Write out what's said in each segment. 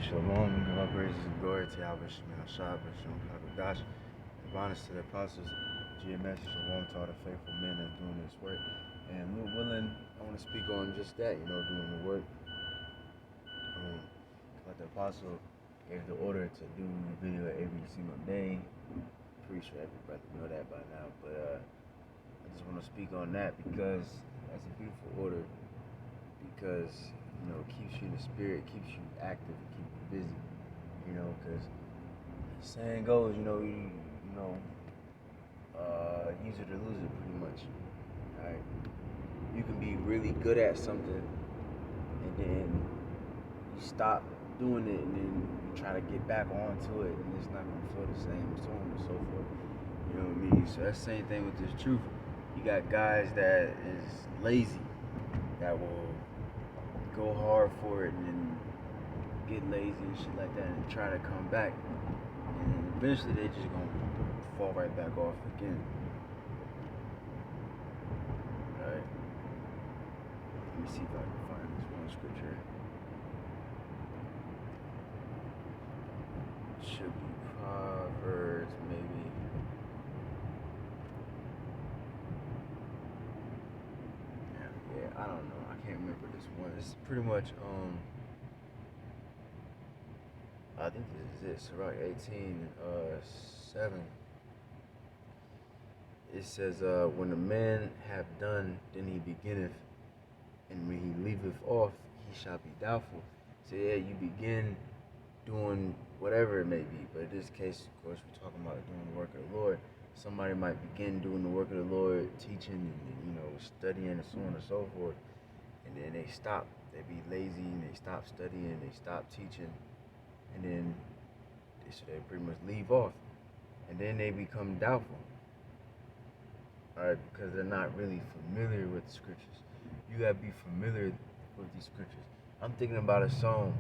Shalom, give our praises and glory to Yahweh Shemel Shah, Basham Hagadash. Give honors to the apostles, GMS, Shalom to all the faithful men that's doing this work. And Lord willing, I want to speak on just that, doing the work. Like the apostle gave the order to do the video every single day. Pretty sure every brother know that by now, but I just want to speak on that because that's a beautiful order. Because it keeps you in the spirit, keeps you active, keeps you busy. Because the saying goes, use it or lose it, pretty much. All right, you can be really good at something, and then you stop doing it, and then you try to get back onto it, and it's not gonna feel the same, so on and so forth. You know what I mean? So that's the same thing with this truth. You got guys that is lazy, that will go hard for it and then get lazy and shit like that and try to come back, and eventually they just gonna fall right back off again. Alright, let me see if I can find this one scripture. It should be Proverbs, maybe. Yeah, I don't know. I can't remember this one. It's pretty much I think this is it. Sirach 18, 7. It says, when a man have done, then he beginneth, and when he leaveth off, he shall be doubtful. So yeah, you begin doing whatever it may be, but in this case, of course, we're talking about doing the work of the Lord. Somebody might begin doing the work of the Lord, teaching and studying and so on and so forth, and then they stop. They be lazy and they stop studying, they stop teaching, and then they pretty much leave off, and then they become doubtful. Alright, because they're not really familiar with the scriptures. You gotta be familiar with these scriptures. I'm thinking about a song.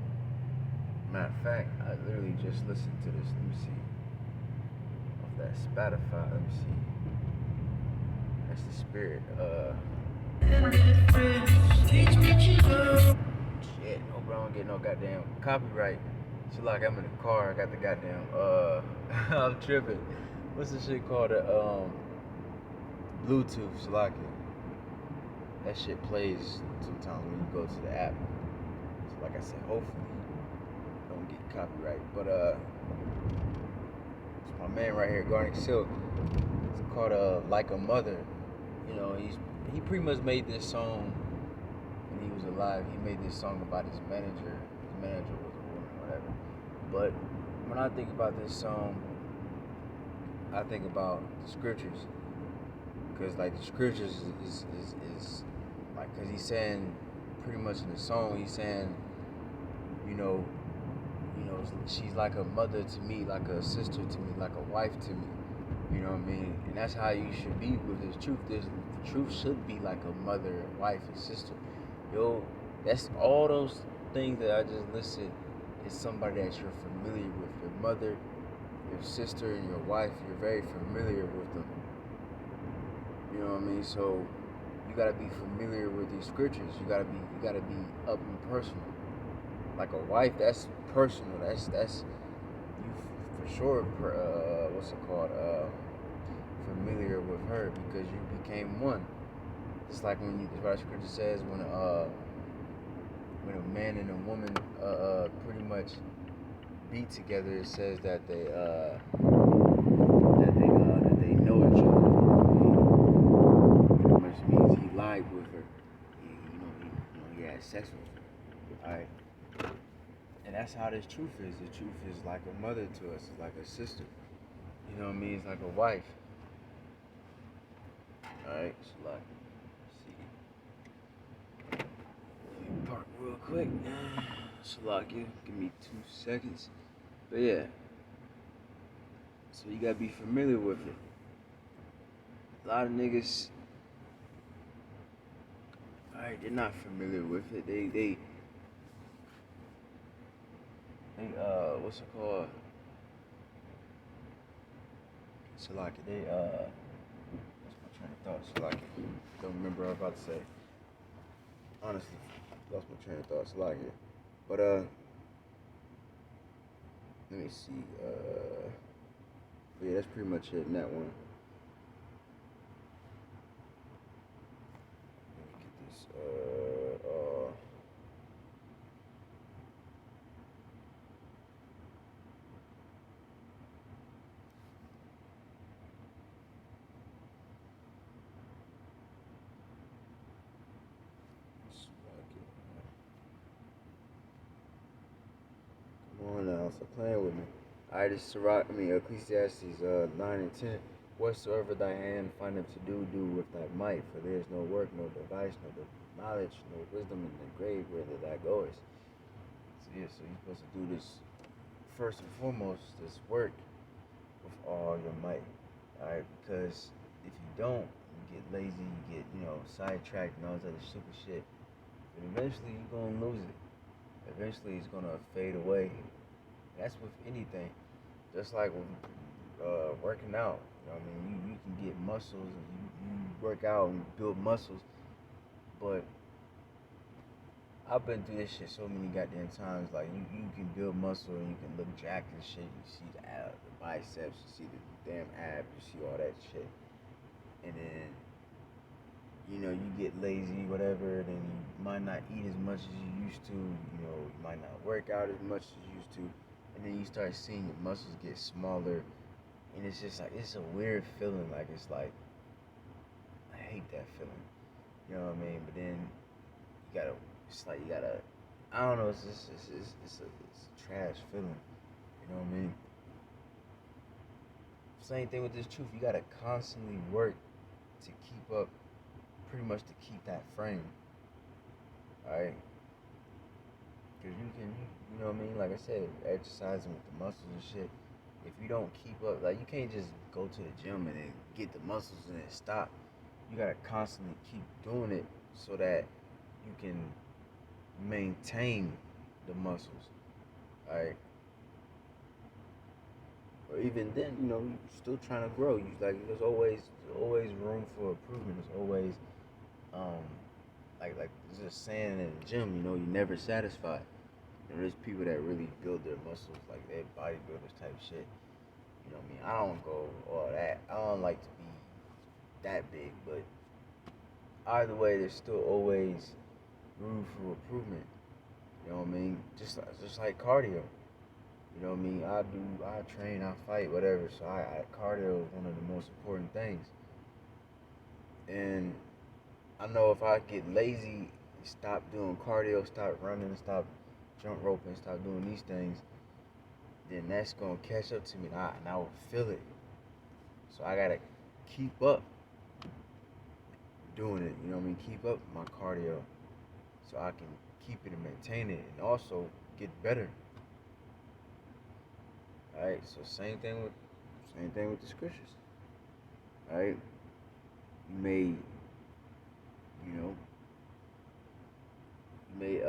Matter of fact, I literally just listened to this. Let me see. Off that Spotify. Let me see. That's the spirit. Shit, hope I don't get no goddamn copyright. So like I'm in the car, I got the goddamn I'm tripping. What's this shit called? Bluetooth, so like that shit plays sometimes when you go to the app. So like I said, hopefully don't get copyright. But it's my man right here, Garnick Silk. It's called Like a Mother. He pretty much made this song when he was alive. He made this song about his manager. His manager was a woman, whatever. But when I think about this song, I think about the scriptures. Because like the scriptures is like, because he's saying pretty much in the song, he's saying, she's like a mother to me, like a sister to me, like a wife to me. You know what I mean? And that's how you should be with this truth. The truth should be like a mother, wife, and sister. That's all those things that I just listed is somebody that you're familiar with. Your mother, your sister, and your wife, you're very familiar with them. You know what I mean? So you gotta be familiar with these scriptures. You gotta be up and personal. Like a wife, that's personal. That's you for sure. What's it called? Familiar with her because you became one. It's like when the scripture says when a man and a woman pretty much be together. It says that they know each other. Pretty much means he lied with her. He had sex with her. All right. And that's how this truth is. The truth is like a mother to us. It's like a sister. You know what I mean? It's like a wife. Alright, so like, let's see. Park real quick. Salakia, give me 2 seconds. But yeah. So you gotta be familiar with it. A lot of niggas, alright, they're not familiar with it. They what's it called? Salaki, what's my train of thought? Salaki, don't remember what I was about to say. Honestly, lost my train of thought. Salaki, but Let me see. Yeah, that's pretty much it in that one. Let me get this. Come on now, stop playing with me. I just Sirach, Ecclesiastes 9 and 10. Whatsoever thy hand findeth to do, do with thy might, for there is no work, no device, no knowledge, no wisdom in the grave whither thou goest. So yeah, so you're supposed to do this first and foremost, this work with all your might. Alright, because if you don't, you get lazy, you get, sidetracked and all this other stupid shit. And eventually you're gonna lose it. Eventually it's gonna fade away. That's with anything. Just like with working out. You can get muscles and you work out and build muscles, but I've been through this shit so many goddamn times. Like you can build muscle and you can look jacked and shit. You see the biceps, you see the damn abs, you see all that shit, and then you get lazy, whatever. Then you might not eat as much as you used to. You might not work out as much as you used to, and then you start seeing your muscles get smaller, and it's just like it's a weird feeling. Like it's like I hate that feeling. You know what I mean? But then you gotta. It's like you gotta. I don't know. It's just it's a trash feeling. You know what I mean? Same thing with this truth. You gotta constantly work to keep up, pretty much to keep that frame. Alright? Because you know what I mean? Like I said, exercising with the muscles and shit. If you don't keep up, like you can't just go to the gym and then get the muscles and then stop. You gotta constantly keep doing it so that you can maintain the muscles. Alright? Or even then, you're still trying to grow. There's always room for improvement. There's always um like there's a saying in the gym, you're never satisfied. There's people that really build their muscles, like they're bodybuilders type shit. You know what I mean? I don't go all that. I don't like to be that big, but either way, there's still always room for improvement. You know what I mean? Just like cardio. You know what I mean? I train, I fight, whatever. So cardio is one of the most important things. And I know if I get lazy, stop doing cardio, stop running, stop jump roping, stop doing these things, then that's gonna catch up to me, and I will feel it. So I gotta keep up doing it. You know what I mean? Keep up my cardio, so I can keep it and maintain it, and also get better. All right. So same thing with the scriptures. All right. You may, you may,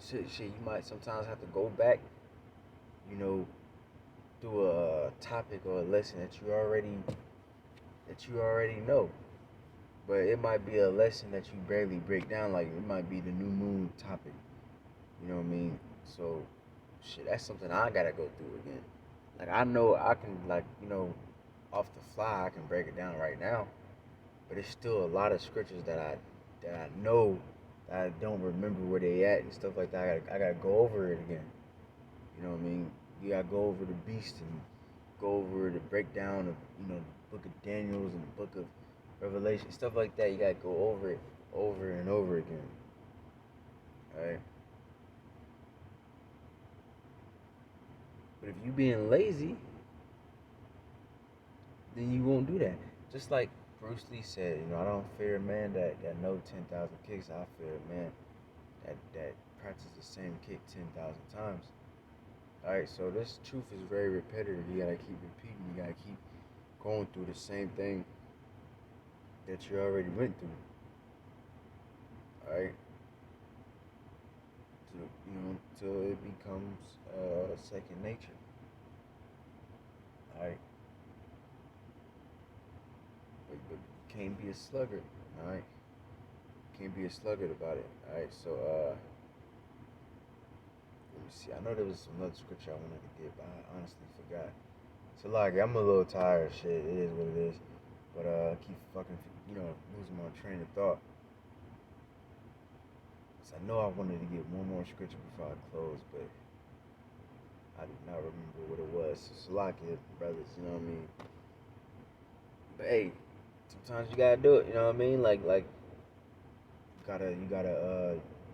shit. You might sometimes have to go back, you know, through a topic or a lesson that you already know. But it might be a lesson that you barely break down. Like it might be the new moon topic. You know what I mean? So, shit, that's something I gotta go through again. Like I know I can, off the fly, I can break it down right now. But it's still a lot of scriptures that I know that I don't remember where they at and stuff like that. I gotta go over it again. You know what I mean? You gotta go over the beast and go over the breakdown of the book of Daniel's and the book of Revelation, stuff like that. You gotta go over it over and over again. All right. But if you being lazy, then you won't do that. Just like Bruce Lee said, I don't fear a man that know 10,000 kicks. I fear a man that practices the same kick 10,000 times. All right, so this truth is very repetitive. You gotta keep repeating. You gotta keep going through the same thing that you already went through. All right, till it becomes second nature. All right, but can't be a sluggard. All right, can't be a sluggard about it. All right, so me see. I know there was some other scripture I wanted to get, but I honestly forgot. So like, I'm a little tired. Shit, it is what it is. But I keep fucking, losing my train of thought. So I know I wanted to get one more scripture before I close, but I do not remember what it was. So Salakia, brothers, you know what I mean? But hey, sometimes you gotta do it, you know what I mean? Like you gotta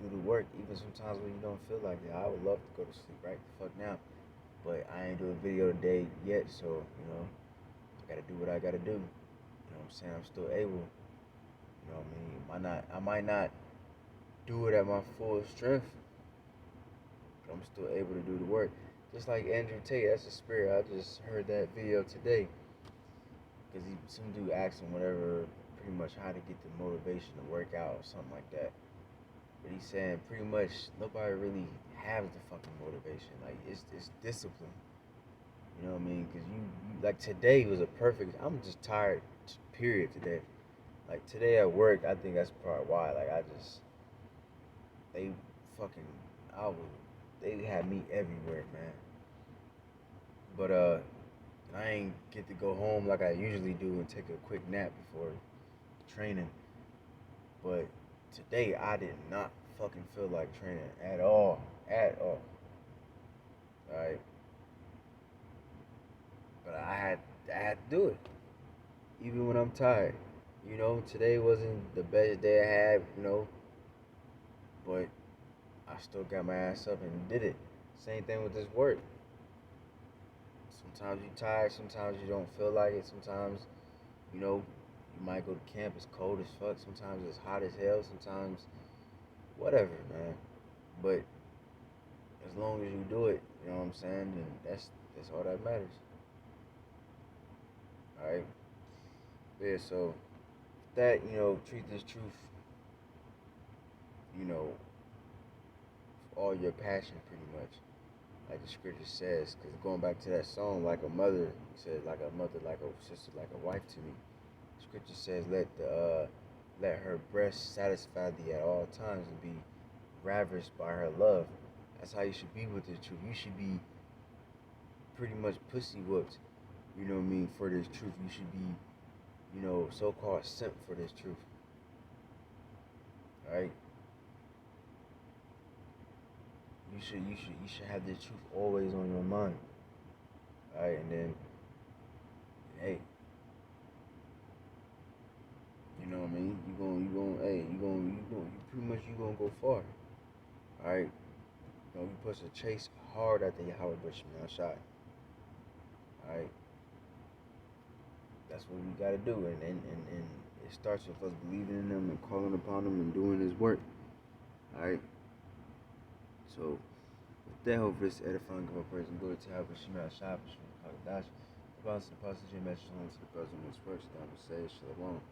do the work, even sometimes when you don't feel like it. I would love to go to sleep right the fuck now. But I ain't do a video today yet, so I gotta do what I gotta do. You know what I'm saying? I'm still able. You know what I mean? I might not do it at my full strength, but I'm still able to do the work. Just like Andrew Tate, that's a spirit. I just heard that video today. Because some dude asked him whatever, pretty much how to get the motivation to work out or something like that. But he's saying pretty much nobody really has the fucking motivation. Like, it's discipline. You know what I mean? Because you, like, today was a perfect, I'm just tired, period, today. Like, today at work, I think that's part why. Like, they fucking, they had me everywhere, man. But, I ain't get to go home like I usually do and take a quick nap before training. But today, I did not fucking feel like training at all. At all. Alright? But I had to do it. Even when I'm tired. Today wasn't the best day I had, but I still got my ass up and did it. Same thing with this work. Sometimes you're tired, sometimes you don't feel like it, sometimes, you might go to camp, it's cold as fuck, sometimes it's hot as hell, sometimes whatever, man. But as long as you do it, you know what I'm saying, then that's all that matters. Alright? Yeah, so that, treat this truth, you know, all your passion pretty much. Like the scripture says, because going back to that song, like a mother, he said, like a mother, like a sister, like a wife to me. Scripture says, let her breast satisfy thee at all times and be ravished by her love. That's how you should be with the truth. You should be pretty much pussy whooped, you know what I mean, for this truth. You should be, so-called simp for this truth. Alright? You should have this truth always on your mind. Alright, and then, hey, you know what I mean? You gonna go far. Alright? We push a chase hard after Yahweh Bashman shot. Alright? That's what we gotta do. And it starts with us believing in him and calling upon him and doing his work. Alright? So, with that, hopefully this edifying, give our praise and glory to Yahweh Bashman shot, Bashman Hagadash. The Apostle Jim Shalom to the brothers in this works, down to say Shalom.